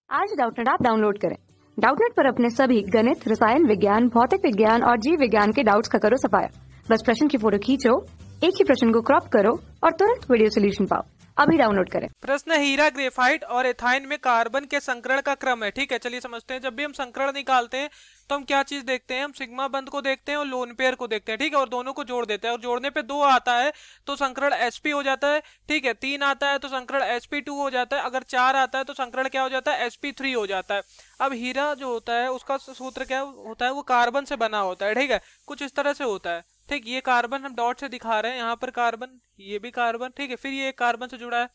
आज Doubtnut app download करें। Doubtnut पर अपने सभी गणित, रसायन विज्ञान, भौतिक विज्ञान और जीव विज्ञान के डाउट्स का करो सफाया। बस प्रश्न की फोटो खींचो, एक ही प्रश्न को क्रॉप करो और तुरंत वीडियो सोल्यूशन पाओ। अभी डाउनलोड करें। प्रश्न हीरा, ग्रेफाइट और एथाइन में कार्बन के संकरण का क्रम है। ठीक है, चलिए समझते हैं। जब भी हम संकरण निकालते हैं तो हम क्या चीज देखते हैं? हम सिग्मा बंध को देखते हैं और लोन पेयर को देखते हैं। ठीक है, और दोनों को जोड़ देते हैं और जोड़ने पे 2 आता है तो संकरण sp हो जाता है। ठीक है, 3 आता है तो संकरण sp2 हो जाता है। अगर 4 आता है तो संकरण क्या हो जाता है? sp3 हो जाता है। अब हीरा जो होता है उसका सूत्र क्या होता है? वो कार्बन से बना होता है। ठीक है, कुछ इस तरह से होता है। ठीक, ये कार्बन हम डॉट से दिखा रहे हैं, यहाँ पर कार्बन, ये भी कार्बन। ठीक है, फिर ये एक कार्बन से जुड़ा है।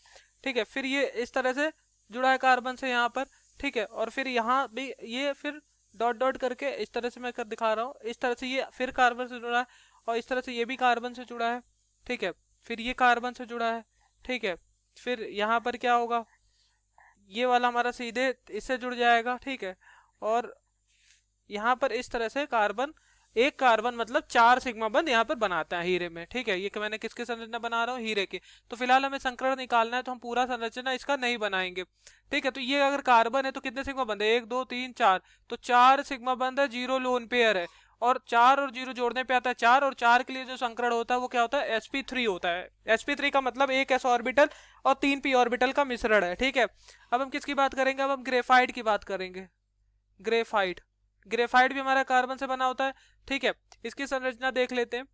ठीक है, फिर ये इस तरह से जुड़ा है कार्बन से यहाँ पर। ठीक है, और फिर यहाँ भी ये फिर डॉट डॉट करके इस तरह से मैं कर दिखा रहा हूँ। इस तरह से ये फिर कार्बन से जुड़ा है और इस तरह से ये भी कार्बन से जुड़ा है। ठीक है, फिर ये कार्बन से जुड़ा है। ठीक है, फिर यहाँ पर क्या होगा? ये वाला हमारा सीधे इससे जुड़ जाएगा। ठीक है, और यहाँ पर इस तरह से कार्बन, एक कार्बन मतलब 4 सिग्मा बंध यहाँ पर बनाता है हीरे में। ठीक है, ये मैंने किसकी संरचना बना रहा हूँ? हीरे की। तो फिलहाल हमें संकरण निकालना है तो हम पूरा संरचना इसका नहीं बनाएंगे। ठीक है, तो ये अगर कार्बन है तो कितने सिग्मा बंध है? 1 2 3 4, तो 4 सिग्मा बंध है, 0 लोन पेयर है। और 4 और 0 जोड़ने पे आता है 4, और 4 के लिए जो संकरण होता है वो क्या होता है? sp3 होता है। sp3 का मतलब एक s ऑर्बिटल और 3 p ऑर्बिटल का मिश्रण है। ठीक है, अब हम किसकी बात करेंगे? अब हम ग्रेफाइट की बात करेंगे। ग्रेफाइट, ग्रेफाइट भी हमारा कार्बन से बना होता है। ठीक है, इसकी संरचना देख लेते हैं।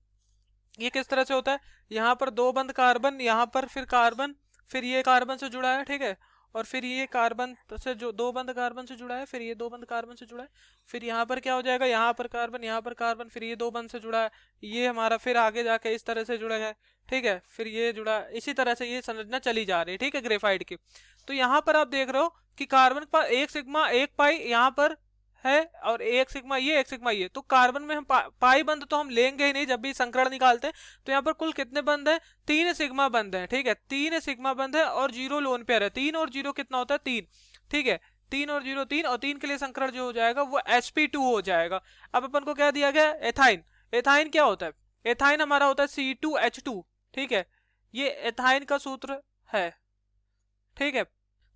ये किस तरह से होता है? यहाँ पर 2 बंध कार्बन, यहाँ पर फिर कार्बन, फिर ये कार्बन से जुड़ा है। ठीक है, और फिर ये कार्बन से जो 2 बंध कार्बन से जुड़ा है, फिर ये 2 बंध कार्बन से जुड़ा है। फिर यहाँ पर क्या हो जाएगा? यहाँ पर कार्बन, यहाँ पर कार्बन, फिर ये 2 बंध से जुड़ा है। ये हमारा फिर आगे जाके इस तरह से जुड़ा है। ठीक है, फिर ये जुड़ा, इसी तरह से ये संरचना चली जा रही है। ठीक है, ग्रेफाइट की। तो यहाँ पर आप देख रहे हो कि कार्बन पर 1 सिग्मा 1 पाई यहाँ पर है और 1 सिग्मा ये, 1 सिग्मा ये। तो कार्बन में हम पाई बंध तो हम लेंगे ही नहीं जब भी संकरण निकालते हैं। तो यहाँ पर कुल कितने बंध है? 3 सिग्मा बंध है। ठीक है, 3 सिग्मा बंध है और 0 लोन पेयर है। 3 और 0 कितना होता है? 3। ठीक है, 3 और 0 3, और 3 के लिए संकरण जो हो जाएगा वो sp2 हो जाएगा। अब अपन को क्या दिया गया? एथाइन। एथाइन क्या होता है? एथाइन हमारा होता है C2H2। ठीक है, ये एथाइन का सूत्र है। ठीक है,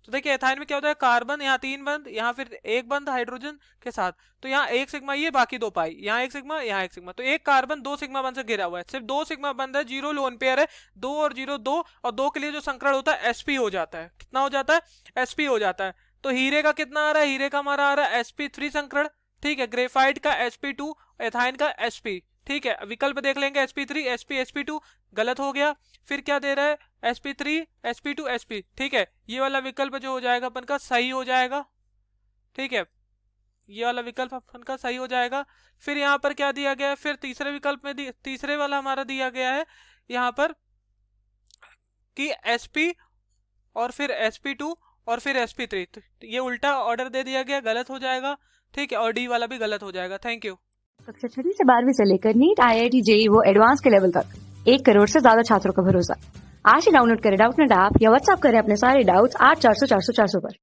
तो देखिए एथाइन में क्या होता है? कार्बन, यहाँ 3 बंध, यहाँ फिर 1 बंध हाइड्रोजन के साथ। तो यहाँ 1 सिग्मा ये, बाकी 2 पाई, यहाँ 1 सिग्मा, यहाँ 1 सिग्मा। तो एक कार्बन 2 सिग्मा बंध से घिरा हुआ है। सिर्फ 2 सिग्मा बंध है, 0 लोन पेयर है। 2 और 0 2, और 2 के लिए जो संकरण होता है sp हो जाता है। कितना हो जाता है? sp हो जाता है। तो हीरे का कितना आ रहा है? हीरे का हमारा आ रहा है sp3 संकरण। ठीक है, ग्रेफाइट का sp2, एथाइन का sp। ठीक है, विकल्प देख लेंगे। sp3 sp sp2 गलत हो गया। फिर क्या दे रहा है? sp3 sp2 sp। ठीक है, ये वाला विकल्प जो हो जाएगा अपन का सही हो जाएगा। ठीक है, ये वाला विकल्प अपन का सही हो जाएगा। फिर यहाँ पर क्या दिया गया है? फिर तीसरे विकल्प में तीसरे वाला हमारा दिया गया है यहाँ पर कि sp और फिर sp2 और फिर sp3। तो ये उल्टा ऑर्डर दे दिया गया, गलत हो जाएगा। ठीक है, और डी वाला भी गलत हो जाएगा। Thank you. कक्षा 6 से 12वीं से लेकर नीट, IIT, JEE वो एडवांस के लेवल तक 1 करोड़ से ज्यादा छात्रों का भरोसा। आज ही डाउनलोड करें डाउटनेट ऐप या व्हाट्सएप करें अपने सारे डाउट्स 8400 400 400 पर।